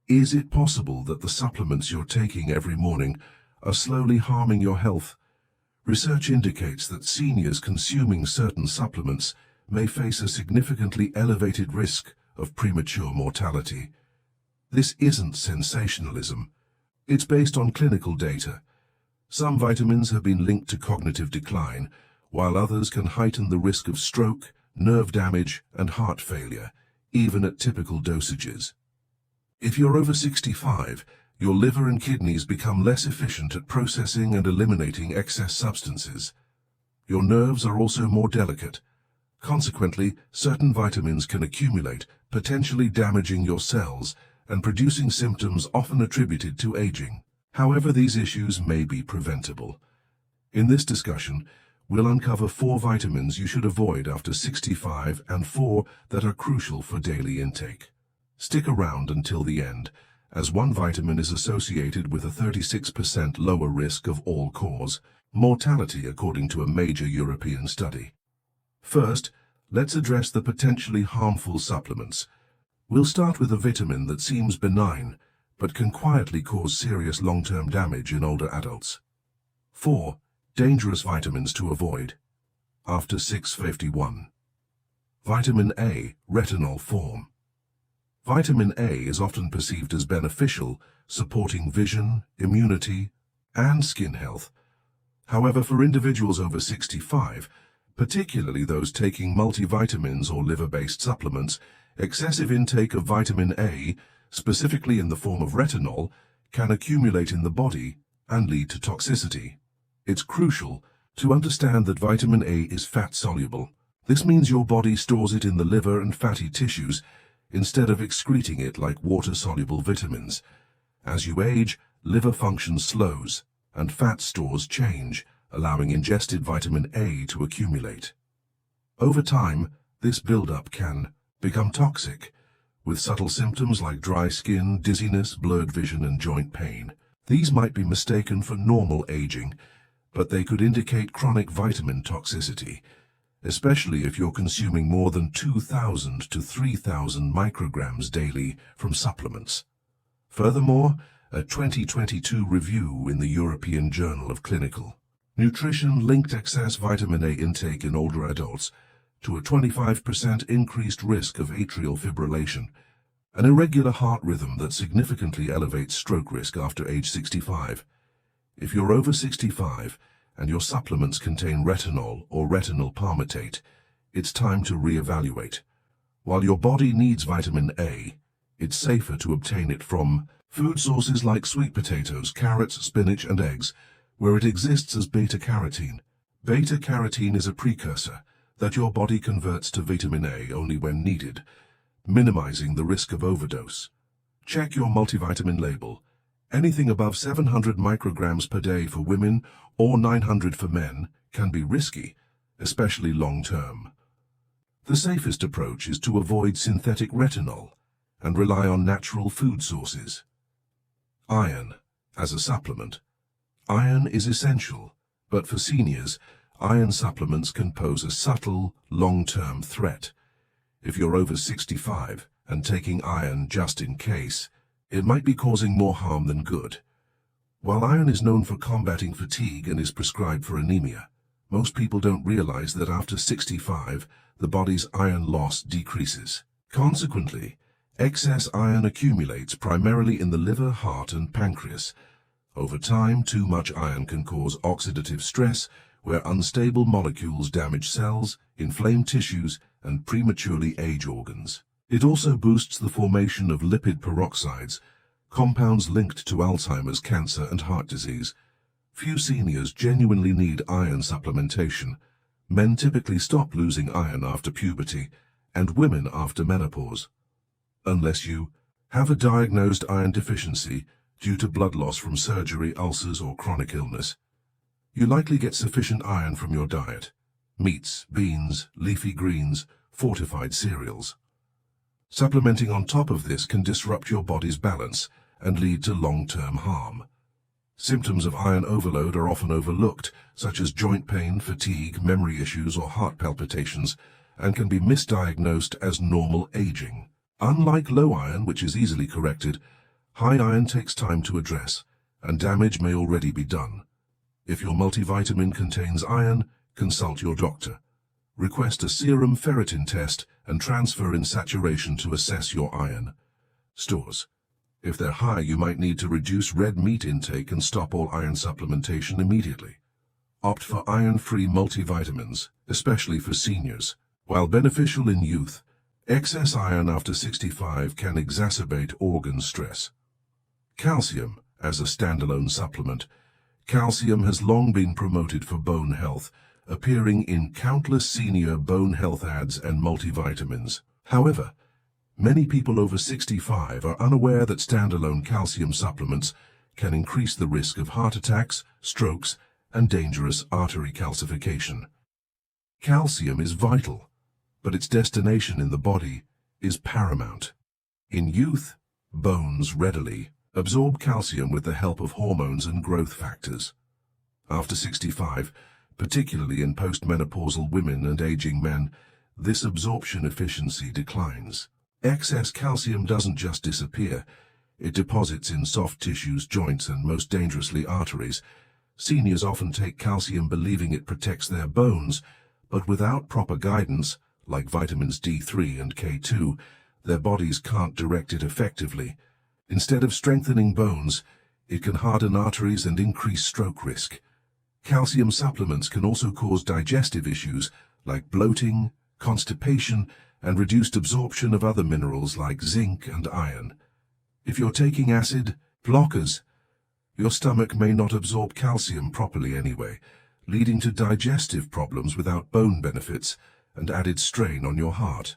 Is it possible that the supplements you're taking every morning are slowly harming your health? Research indicates that seniors consuming certain supplements may face a significantly elevated risk of premature mortality. This isn't sensationalism. It's based on clinical data. Some vitamins have been linked to cognitive decline, while others can heighten the risk of stroke, nerve damage, and heart failure, even at typical dosages. If you're over 65, your liver and kidneys become less efficient at processing and eliminating excess substances. Your nerves are also more delicate. Consequently, certain vitamins can accumulate, potentially damaging your cells and producing symptoms often attributed to aging. However, these issues may be preventable. In this discussion, we'll uncover 4 vitamins you should avoid after 65 and 4 that are crucial for daily intake. Stick around until the end, as one vitamin is associated with a 36% lower risk of all-cause mortality according to a major European study. First, let's address the potentially harmful supplements. We'll start with a vitamin that seems benign, but can quietly cause serious long-term damage in older adults. 4. Dangerous vitamins to avoid. After 651. Vitamin A, retinol form. Vitamin A is often perceived as beneficial, supporting vision, immunity, and skin health. However, for individuals over 65, particularly those taking multivitamins or liver-based supplements, excessive intake of vitamin A, specifically in the form of retinol, can accumulate in the body and lead to toxicity. It's crucial to understand that vitamin A is fat-soluble. This means your body stores it in the liver and fatty tissues instead of excreting it like water-soluble vitamins. As you age, liver function slows and fat stores change, allowing ingested vitamin A to accumulate. Over time, this buildup can become toxic, with subtle symptoms like dry skin, dizziness, blurred vision, and joint pain. These might be mistaken for normal aging, but they could indicate chronic vitamin toxicity, especially if you're consuming more than 2,000 to 3,000 micrograms daily from supplements. Furthermore, a 2022 review in the European Journal of Clinical Nutrition linked excess vitamin A intake in older adults to a 25% increased risk of atrial fibrillation, an irregular heart rhythm that significantly elevates stroke risk after age 65. If you're over 65 and your supplements contain retinol or retinol palmitate, it's time to reevaluate. While your body needs vitamin A, it's safer to obtain it from food sources like sweet potatoes, carrots, spinach, and eggs, where it exists as beta-carotene. Beta-carotene is a precursor that your body converts to vitamin A only when needed, minimizing the risk of overdose. Check your multivitamin label. Anything above 700 micrograms per day for women or 900 for men can be risky, especially long-term. The safest approach is to avoid synthetic retinol and rely on natural food sources. Iron, as a supplement. Iron is essential, but for seniors, iron supplements can pose a subtle, long-term threat. If you're over 65 and taking iron just in case, it might be causing more harm than good. While iron is known for combating fatigue and is prescribed for anemia, most people don't realize that after 65, the body's iron loss decreases. Consequently, excess iron accumulates primarily in the liver, heart, and pancreas. Over time, too much iron can cause oxidative stress, where unstable molecules damage cells, inflame tissues, and prematurely age organs. It also boosts the formation of lipid peroxides, compounds linked to Alzheimer's, cancer, and heart disease. Few seniors genuinely need iron supplementation. Men typically stop losing iron after puberty, and women after menopause. Unless you have a diagnosed iron deficiency due to blood loss from surgery, ulcers, or chronic illness, you likely get sufficient iron from your diet: meats, beans, leafy greens, fortified cereals. Supplementing on top of this can disrupt your body's balance and lead to long-term harm. Symptoms of iron overload are often overlooked, such as joint pain, fatigue, memory issues, or heart palpitations, and can be misdiagnosed as normal aging. Unlike low iron, which is easily corrected, High iron takes time to address, and damage may already be done. If your multivitamin contains iron, consult your doctor. Request a serum ferritin test and transfer in saturation to assess your iron stores. If they're high, you might need to reduce red meat intake and stop all iron supplementation immediately. Opt for iron-free multivitamins, especially for seniors. While beneficial in youth, excess iron after 65 can exacerbate organ stress. Calcium, as a standalone supplement. Calcium has long been promoted for bone health, appearing in countless senior bone health ads and multivitamins. However, many people over 65 are unaware that standalone calcium supplements can increase the risk of heart attacks, strokes, and dangerous artery calcification. Calcium is vital, but its destination in the body is paramount. In youth, bones readily absorb calcium with the help of hormones and growth factors. After 65, particularly in postmenopausal women and aging men, this absorption efficiency declines. Excess calcium doesn't just disappear, it deposits in soft tissues, joints, and most dangerously arteries. Seniors often take calcium believing it protects their bones, but without proper guidance, like vitamins D3 and K2, their bodies can't direct it effectively. Instead of strengthening bones, it can harden arteries and increase stroke risk. Calcium supplements can also cause digestive issues like bloating, constipation, and reduced absorption of other minerals like zinc and iron. If you're taking acid blockers, your stomach may not absorb calcium properly anyway, leading to digestive problems without bone benefits and added strain on your heart.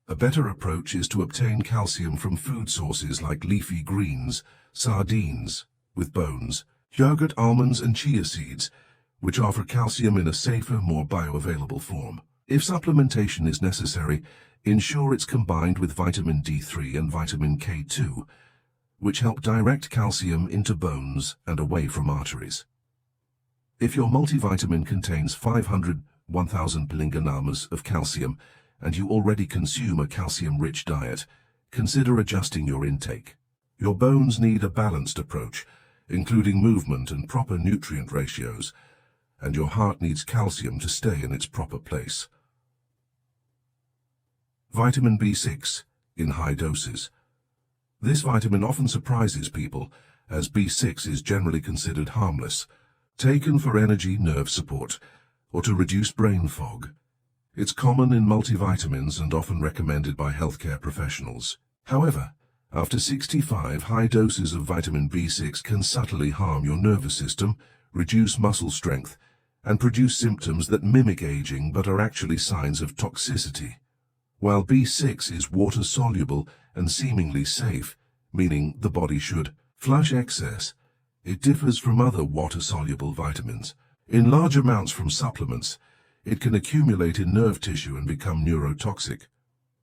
A better approach is to obtain calcium from food sources like leafy greens, sardines with bones, yogurt, almonds, and chia seeds, which offer calcium in a safer, more bioavailable form. If supplementation is necessary, ensure it's combined with vitamin D3 and vitamin K2, which help direct calcium into bones and away from arteries. If your multivitamin contains 500–1000 mg of calcium, and you already consume a calcium-rich diet, consider adjusting your intake. Your bones need a balanced approach, including movement and proper nutrient ratios, and your heart needs calcium to stay in its proper place. Vitamin B6 in high doses. This vitamin often surprises people, as B6 is generally considered harmless, taken for energy, nerve support, or to reduce brain fog. It's common in multivitamins and often recommended by healthcare professionals. However, after 65, high doses of vitamin B6 can subtly harm your nervous system, reduce muscle strength, and produce symptoms that mimic aging but are actually signs of toxicity. While B6 is water-soluble and seemingly safe, meaning the body should flush excess, it differs from other water-soluble vitamins. In large amounts from supplements, it can accumulate in nerve tissue and become neurotoxic.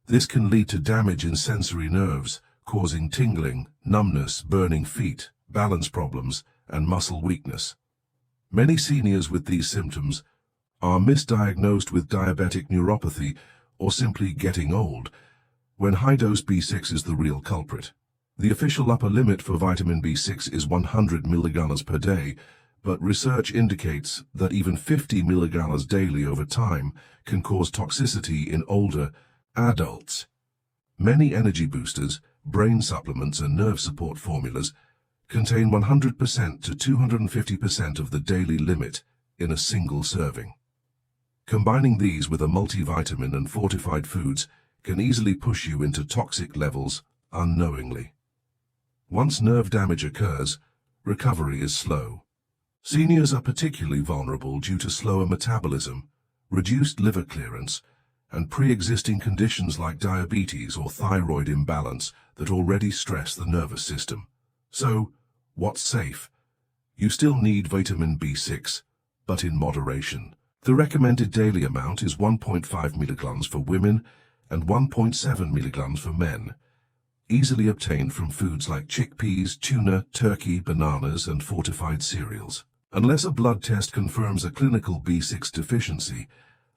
This can lead to damage in sensory nerves, causing tingling, numbness, burning feet, balance problems, and muscle weakness. Many seniors with these symptoms are misdiagnosed with diabetic neuropathy or simply getting old, when high-dose B6 is the real culprit. The official upper limit for vitamin B6 is 100 mg per day, but research indicates that even 50 mg daily over time can cause toxicity in older adults. Many energy boosters, brain supplements, and nerve support formulas contain 100% to 250% of the daily limit in a single serving. Combining these with a multivitamin and fortified foods can easily push you into toxic levels unknowingly. Once nerve damage occurs, recovery is slow. Seniors are particularly vulnerable due to slower metabolism, reduced liver clearance, and pre-existing conditions like diabetes or thyroid imbalance that already stress the nervous system. So, what's safe? You still need vitamin B6, but in moderation. The recommended daily amount is 1.5 mg for women and 1.7 mg for men, easily obtained from foods like chickpeas, tuna, turkey, bananas, and fortified cereals. Unless a blood test confirms a clinical B6 deficiency,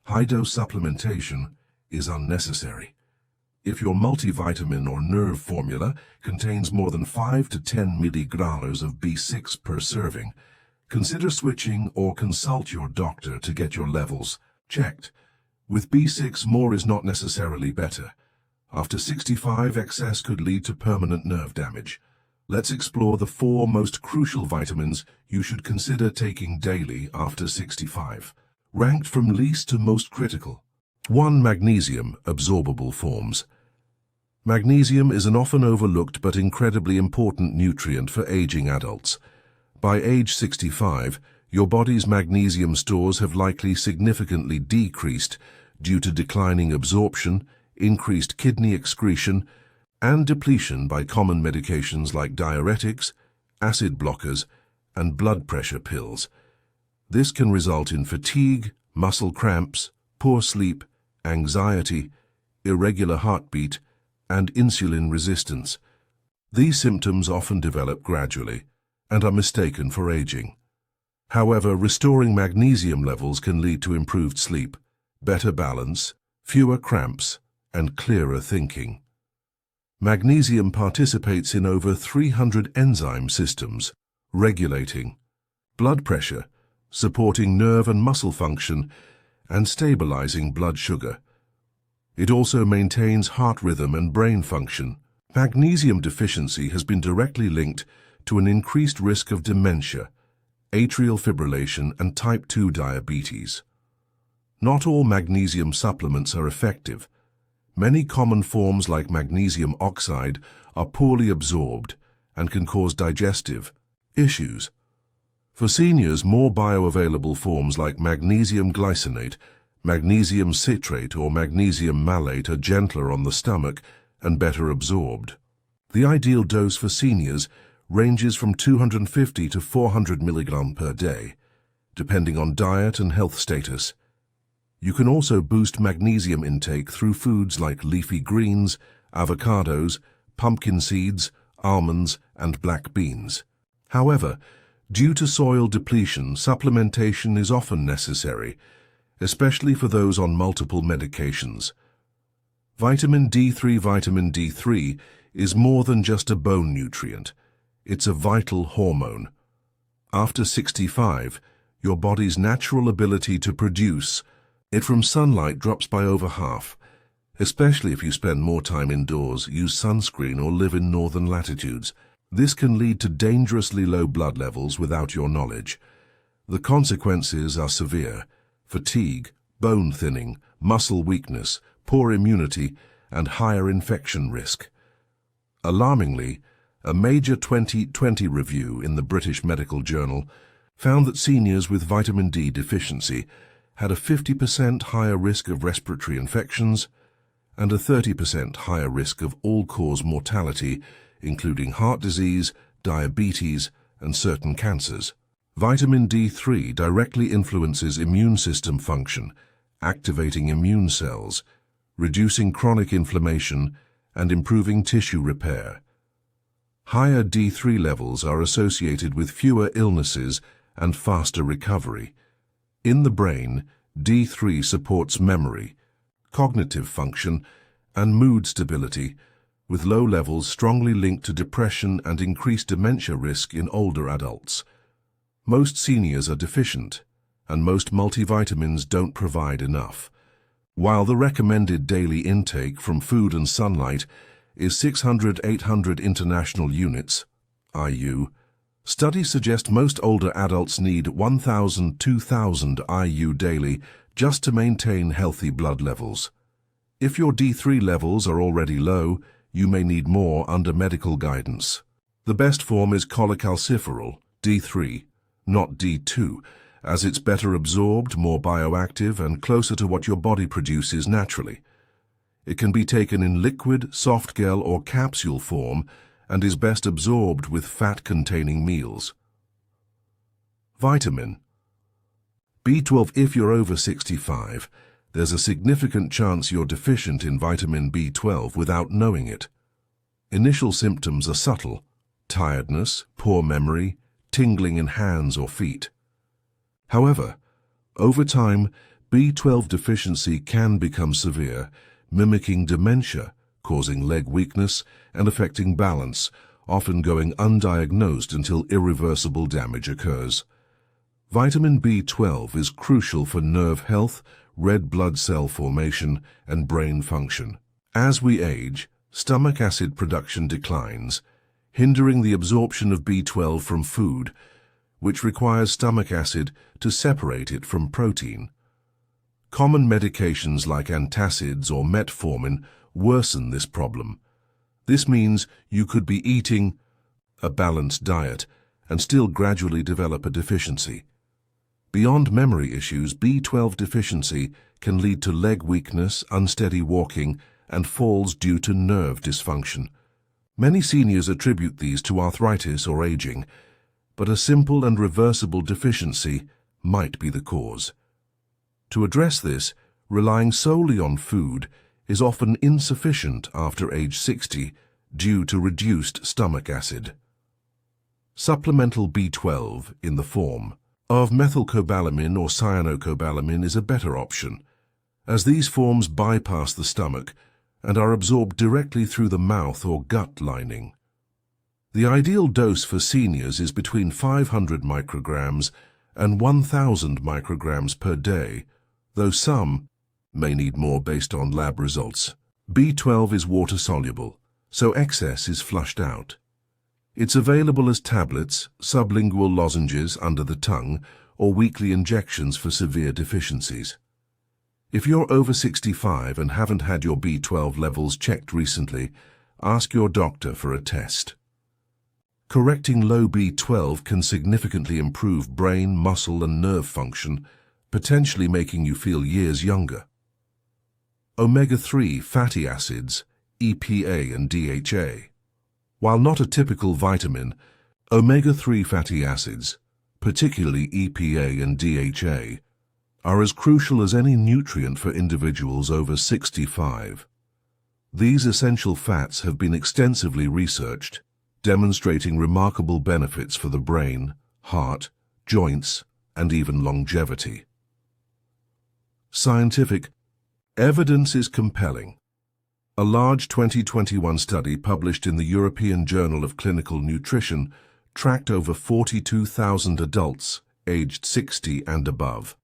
high-dose supplementation is unnecessary. If your multivitamin or nerve formula contains more than 5 to 10 milligrams of B6 per serving, consider switching or consult your doctor to get your levels checked. With B6, more is not necessarily better. After 65, excess could lead to permanent nerve damage. Let's explore the 4 most crucial vitamins you should consider taking daily after 65. Ranked from least to most critical. 1. Magnesium, absorbable forms. Magnesium is an often overlooked but incredibly important nutrient for aging adults. By age 65, your body's magnesium stores have likely significantly decreased due to declining absorption, increased kidney excretion, and depletion by common medications like diuretics, acid blockers, and blood pressure pills. This can result in fatigue, muscle cramps, poor sleep, anxiety, irregular heartbeat, and insulin resistance. These symptoms often develop gradually and are mistaken for aging. However, restoring magnesium levels can lead to improved sleep, better balance, fewer cramps, and clearer thinking. Magnesium participates in over 300 enzyme systems, regulating blood pressure, supporting nerve and muscle function, and stabilizing blood sugar. It also maintains heart rhythm and brain function. Magnesium deficiency has been directly linked to an increased risk of dementia, atrial fibrillation, and type 2 diabetes. Not all magnesium supplements are effective. Many common forms like magnesium oxide are poorly absorbed and can cause digestive issues. For seniors, more bioavailable forms like magnesium glycinate, magnesium citrate, or magnesium malate are gentler on the stomach and better absorbed. The ideal dose for seniors ranges from 250 to 400 milligrams per day, depending on diet and health status. You can also boost magnesium intake through foods like leafy greens, avocados, pumpkin seeds, almonds, and black beans. However, due to soil depletion, supplementation is often necessary, especially for those on multiple medications. Vitamin D3 is more than just a bone nutrient. It's a vital hormone. After 65, your body's natural ability to produce it from sunlight drops by over half, especially if you spend more time indoors, use sunscreen, or live in northern latitudes. This can lead to dangerously low blood levels without your knowledge. The consequences are severe: fatigue, bone thinning, muscle weakness, poor immunity, and higher infection risk. Alarmingly, a major 2020 review in the British Medical Journal found that seniors with vitamin D deficiency had a 50% higher risk of respiratory infections and a 30% higher risk of all-cause mortality, including heart disease, diabetes, and certain cancers. Vitamin D3 directly influences immune system function, activating immune cells, reducing chronic inflammation, and improving tissue repair. Higher D3 levels are associated with fewer illnesses and faster recovery. In the brain, D3 supports memory, cognitive function, and mood stability, with low levels strongly linked to depression and increased dementia risk in older adults. Most seniors are deficient, and most multivitamins don't provide enough. While the recommended daily intake from food and sunlight is 600-800 international units, IU, studies suggest most older adults need 1,000-2,000 IU daily just to maintain healthy blood levels. If your D3 levels are already low, you may need more under medical guidance. The best form is cholecalciferol, D3, not D2, as it's better absorbed, more bioactive, and closer to what your body produces naturally. It can be taken in liquid, soft gel, or capsule form and is best absorbed with fat-containing meals. Vitamin B12. If you're over 65, there's a significant chance you're deficient in vitamin B12 without knowing it. Initial symptoms are subtle: tiredness, poor memory, tingling in hands or feet. However, over time, B12 deficiency can become severe, mimicking dementia, causing leg weakness and affecting balance, often going undiagnosed until irreversible damage occurs. Vitamin B12 is crucial for nerve health, red blood cell formation, and brain function. As we age, stomach acid production declines, hindering the absorption of B12 from food, which requires stomach acid to separate it from protein. Common medications like antacids or metformin worsen this problem. This means you could be eating a balanced diet and still gradually develop a deficiency. Beyond memory issues, B12 deficiency can lead to leg weakness, unsteady walking, and falls due to nerve dysfunction. Many seniors attribute these to arthritis or aging, but a simple and reversible deficiency might be the cause. To address this, relying solely on food is often insufficient after age 60 due to reduced stomach acid. Supplemental B12 in the form of methylcobalamin or cyanocobalamin is a better option, as these forms bypass the stomach and are absorbed directly through the mouth or gut lining. The ideal dose for seniors is between 500 micrograms and 1,000 micrograms per day, though some may need more based on lab results. B12 is water-soluble, so excess is flushed out. It's available as tablets, sublingual lozenges under the tongue, or weekly injections for severe deficiencies. If you're over 65 and haven't had your B12 levels checked recently, ask your doctor for a test. Correcting low B12 can significantly improve brain, muscle, and nerve function, potentially making you feel years younger. Omega-3 fatty acids, EPA and DHA. While not a typical vitamin, omega-3 fatty acids, particularly EPA and DHA, are as crucial as any nutrient for individuals over 65. These essential fats have been extensively researched, demonstrating remarkable benefits for the brain, heart, joints, and even longevity. Scientific evidence is compelling. A large 2021 study published in the European Journal of Clinical Nutrition tracked over 42,000 adults aged 60 and above.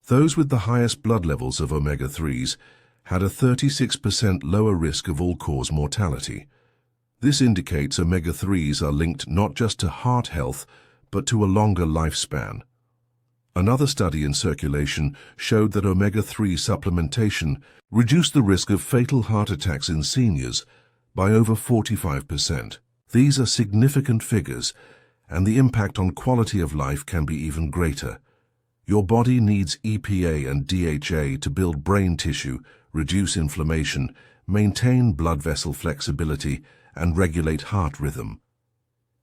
Those with the highest blood levels of omega-3s had a 36% lower risk of all-cause mortality. This indicates omega-3s are linked not just to heart health, but to a longer lifespan. Another study in Circulation showed that omega-3 supplementation reduced the risk of fatal heart attacks in seniors by over 45%. These are significant figures, and the impact on quality of life can be even greater. Your body needs EPA and DHA to build brain tissue, reduce inflammation, maintain blood vessel flexibility, and regulate heart rhythm.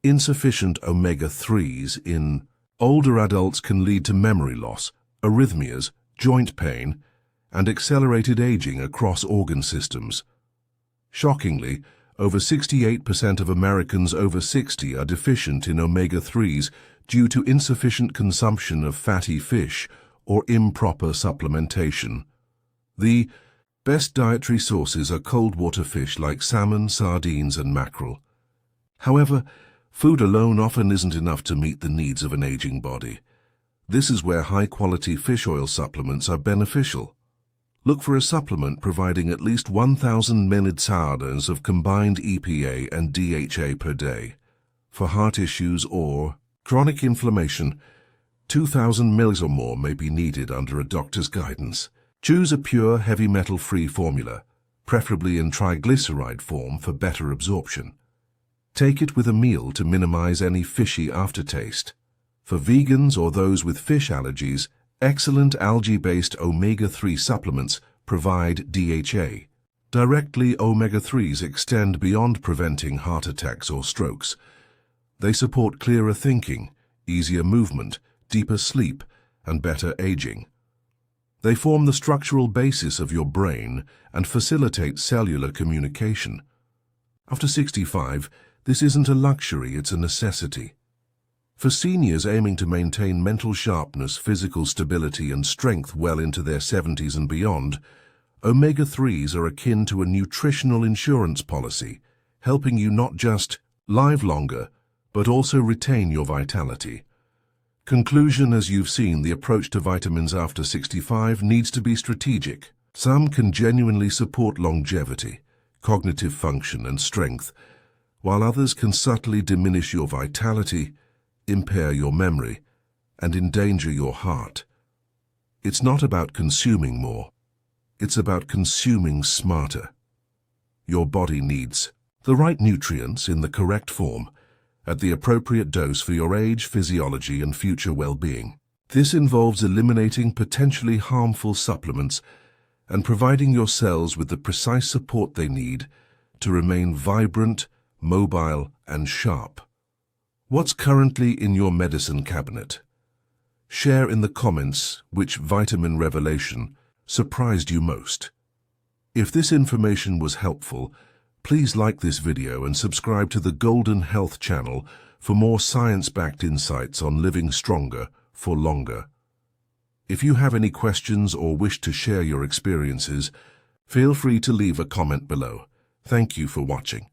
Insufficient omega-3s in older adults can lead to memory loss, arrhythmias, joint pain, and accelerated aging across organ systems. Shockingly, over 68% of Americans over 60 are deficient in omega-3s due to insufficient consumption of fatty fish or improper supplementation. The best dietary sources are cold water fish like salmon, sardines, and mackerel. However, food alone often isn't enough to meet the needs of an aging body. This is where high-quality fish oil supplements are beneficial. Look for a supplement providing at least 1,000 milligrams of combined EPA and DHA per day. For heart issues or chronic inflammation, 2,000 mg or more may be needed under a doctor's guidance. Choose a pure, heavy metal-free formula, preferably in triglyceride form for better absorption. Take it with a meal to minimize any fishy aftertaste. For vegans or those with fish allergies, excellent algae-based omega-3 supplements provide DHA. Directly, omega-3s extend beyond preventing heart attacks or strokes. They support clearer thinking, easier movement, deeper sleep, and better aging. They form the structural basis of your brain and facilitate cellular communication. After 65, this isn't a luxury, it's a necessity. For seniors aiming to maintain mental sharpness, physical stability, and strength well into their 70s and beyond, Omega-3s are akin to a nutritional insurance policy, helping you not just live longer, but also retain your vitality. Conclusion: as you've seen, the approach to vitamins after 65 needs to be strategic. Some can genuinely support longevity, cognitive function, and strength, while others can subtly diminish your vitality, impair your memory, and endanger your heart. It's not about consuming more. It's about consuming smarter. Your body needs the right nutrients in the correct form, at the appropriate dose for your age, physiology, and future well-being. This involves eliminating potentially harmful supplements and providing your cells with the precise support they need to remain vibrant, mobile, and sharp. What's currently in your medicine cabinet? Share in the comments which vitamin revelation surprised you most. If this information was helpful, please like this video and subscribe to the Golden Health channel for more science-backed insights on living stronger for longer. If you have any questions or wish to share your experiences, feel free to leave a comment below. Thank you for watching.